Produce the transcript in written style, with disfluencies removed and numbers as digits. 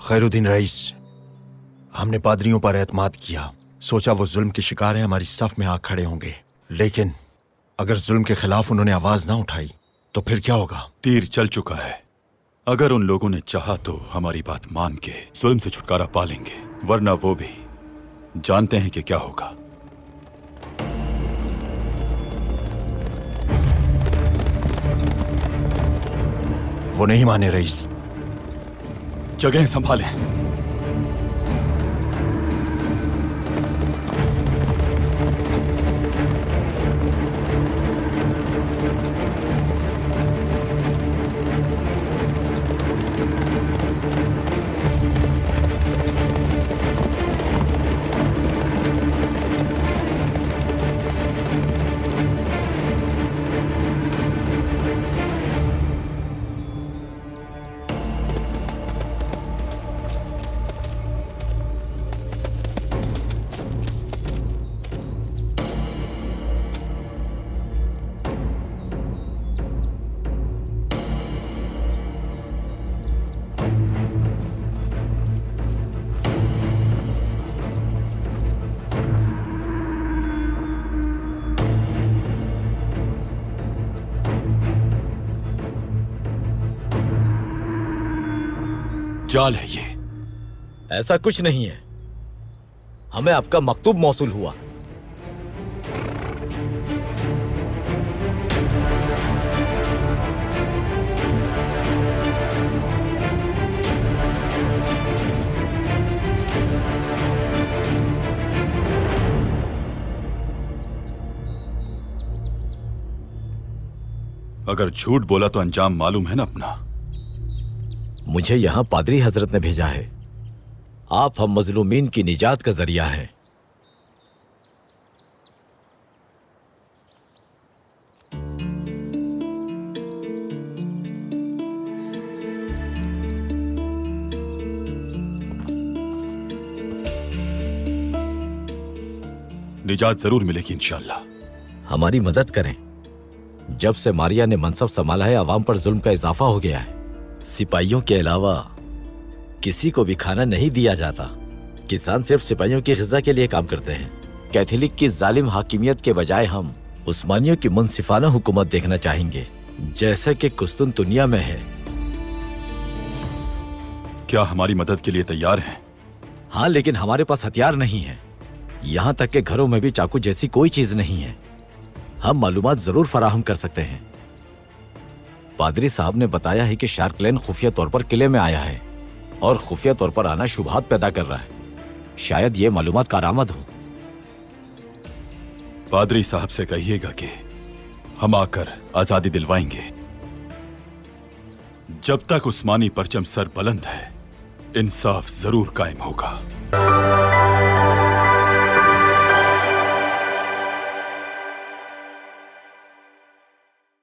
Khairuddin rice, हमने पादरियों पर एतमाद किया, सोचा वो जुल्म के शिकार हैं, हमारी सफ में आ खड़े होंगे। लेकिन अगर जुल्म के खिलाफ उन्होंने आवाज ना उठाई तो फिर क्या होगा? तीर चल चुका है। अगर उन लोगों ने चाहा तो हमारी बात मान के जुल्म से छुटकारा पा लेंगे, वरना वो भी जानते हैं कि क्या होगा। वो नहीं माने रईस। जगह संभालें। जाल है ये। ऐसा कुछ नहीं है, हमें आपका मकतूब मौसूल हुआ। अगर झूठ बोला तो अंजाम मालूम है ना अपना। मुझे यहां पादरी हजरत ने भेजा है। आप हम मजलूमीन की निजात का जरिया हैं। निजात जरूर मिलेगी इंशाअल्लाह। हमारी मदद करें। जब से मारिया ने मनसब संभाला है, अवाम पर जुल्म का इजाफा हो गया है। सिपाहियों के अलावा किसी को भी खाना नहीं दिया जाता। किसान सिर्फ सिपाहियों की ग़िज़ा के लिए काम करते हैं। कैथोलिक की जालिम हाकिमियत के बजाय हम उस्मानियों की मुनसिफाना हुकूमत देखना चाहेंगे, जैसा कि कुस्तुनतुनिया में है। क्या हमारी मदद के लिए तैयार हैं? हाँ, लेकिन हमारे पास हथियार नहीं है। यहाँ तक के घरों में भी चाकू जैसी कोई चीज नहीं है। हम मालूमात जरूर फराहम कर सकते हैं। पादरी साहब ने बताया है कि शार्कलैन खुफिया तौर पर किले में आया है और खुफिया तौर पर आना शुबहात पैदा कर रहा है। शायद ये मालूमात कारआमद हो। पादरी साहब से कहिएगा कि हम आकर आजादी दिलवाएंगे। जब तक उस्मानी परचम सर बुलंद है, इंसाफ जरूर कायम होगा।